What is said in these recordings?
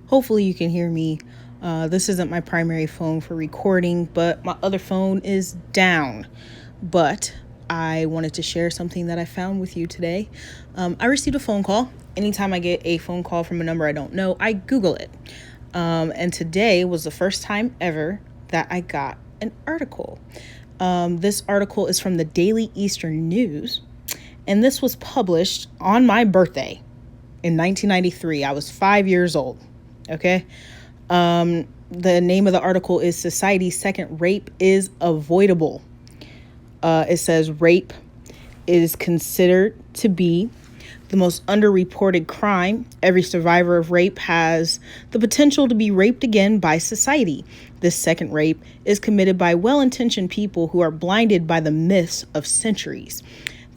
Hopefully you can hear me. This isn't my primary phone for recording, but my other phone is down. But I wanted to share something that I found with you today. I received a phone call. Anytime I get a phone call from a number I don't know, I Google it. And today was the first time ever that I got an article. This article is from the Daily Eastern News, and this was published on my birthday in 1993. I was 5 years old. Okay. The name of the article is Society's Second Rape is Avoidable. It says rape is considered to be the most underreported crime. Every survivor of rape has the potential to be raped again by society. This second rape is committed by well-intentioned people who are blinded by the myths of centuries.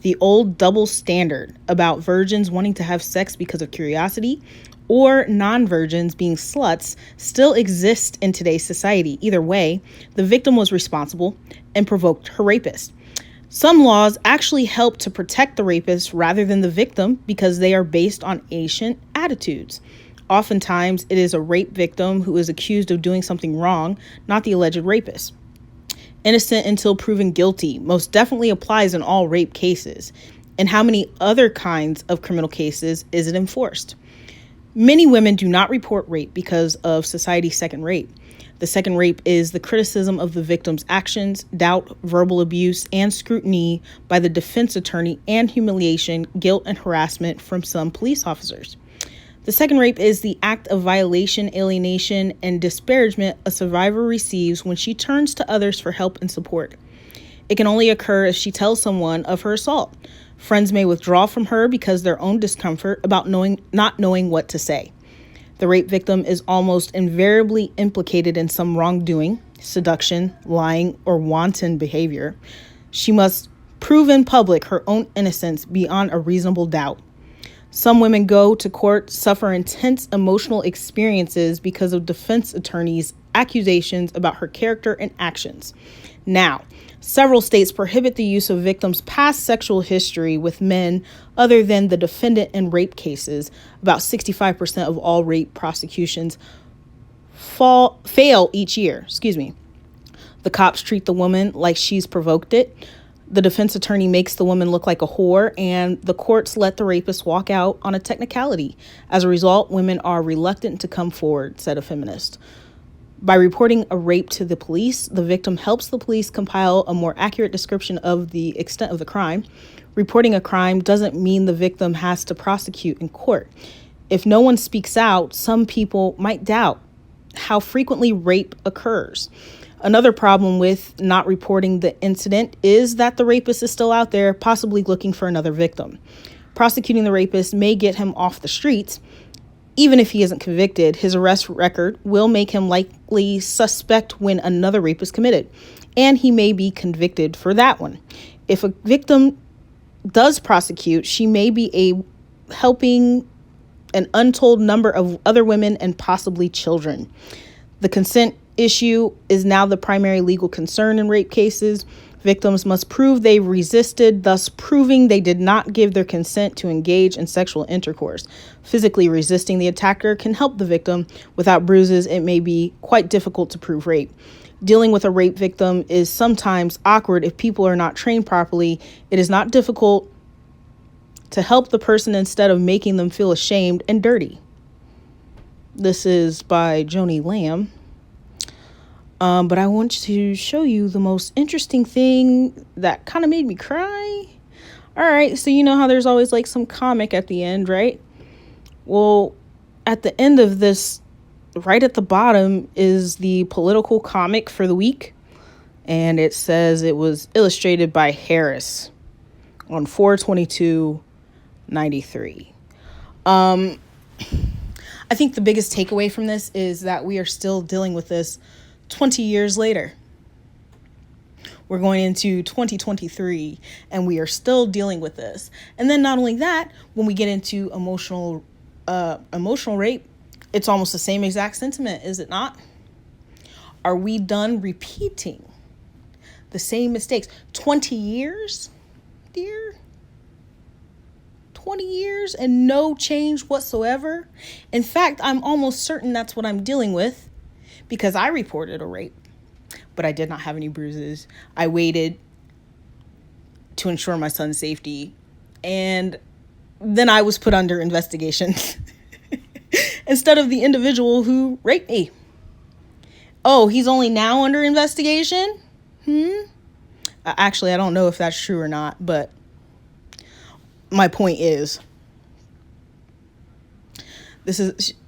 The old double standard about virgins wanting to have sex because of curiosity or non-virgins being sluts still exists in today's society. Either way, the victim was responsible and provoked her rapist. Some laws actually help to protect the rapist rather than the victim because they are based on ancient attitudes. Oftentimes, it is a rape victim who is accused of doing something wrong, not the alleged rapist. Innocent until proven guilty most definitely applies in all rape cases. In how many other kinds of criminal cases is it enforced? Many women do not report rape because of society's second rape. The second rape is the criticism of the victim's actions, doubt, verbal abuse, and scrutiny by the defense attorney, and humiliation, guilt, and harassment from some police officers. The second rape is the act of violation, alienation, and disparagement a survivor receives when she turns to others for help and support. It can only occur if she tells someone of her assault. Friends may withdraw from her because their own discomfort about not knowing what to say. The rape victim is almost invariably implicated in some wrongdoing, seduction, lying, or wanton behavior. She must prove in public her own innocence beyond a reasonable doubt. Some women go to court, suffer intense emotional experiences because of defense attorneys' accusations about her character and actions. Now, several states prohibit the use of victims' past sexual history with men other than the defendant in rape cases. About 65% of all rape prosecutions fail each year. The cops treat the woman like she's provoked it. The defense attorney makes the woman look like a whore, and the courts let the rapist walk out on a technicality. As a result, women are reluctant to come forward, said a feminist. By reporting a rape to the police, the victim helps the police compile a more accurate description of the extent of the crime. Reporting a crime doesn't mean the victim has to prosecute in court. If no one speaks out, some people might doubt how frequently rape occurs. Another problem with not reporting the incident is that the rapist is still out there, possibly looking for another victim. Prosecuting the rapist may get him off the streets. Even if he isn't convicted, his arrest record will make him likely suspect when another rape is committed, and he may be convicted for that one. If a victim does prosecute, she may be helping an untold number of other women and possibly children. The consent issue is now the primary legal concern in rape cases. Victims must prove they resisted, thus proving they did not give their consent to engage in sexual intercourse. Physically resisting the attacker can help the victim. Without bruises, it may be quite difficult to prove rape. Dealing with a rape victim is sometimes awkward if people are not trained properly. It is not difficult to help the person instead of making them feel ashamed and dirty. This is by Joni Lamb. But I want to show you the most interesting thing that kind of made me cry. All right, so you know how there's always like some comic at the end, right? Well, at the end of this, right at the bottom is the political comic for the week. And it says it was illustrated by Harris on 4/22/93. I think the biggest takeaway from this is that we are still dealing with this 20 years later. We're going into 2023 and we are still dealing with this. And then not only that, when we get into emotional rape, it's almost the same exact sentiment, is it not? Are we done repeating the same mistakes? 20 years, dear? 20 years and no change whatsoever. In fact, I'm almost certain that's what I'm dealing with because I reported a rape, but I did not have any bruises. I waited to ensure my son's safety, and then I was put under investigation instead of the individual who raped me. Oh, he's only now under investigation? Actually, I don't know if that's true or not, but my point is,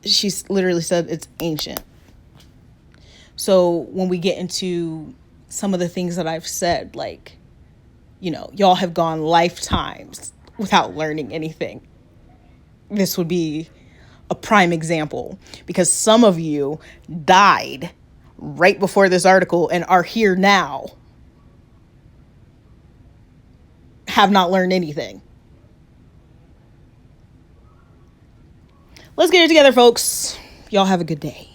she's literally said it's ancient. So when we get into some of the things that I've said, like, y'all have gone lifetimes without learning anything. This would be a prime example because some of you died right before this article and are here now, have not learned anything. Let's get it together, folks. Y'all have a good day.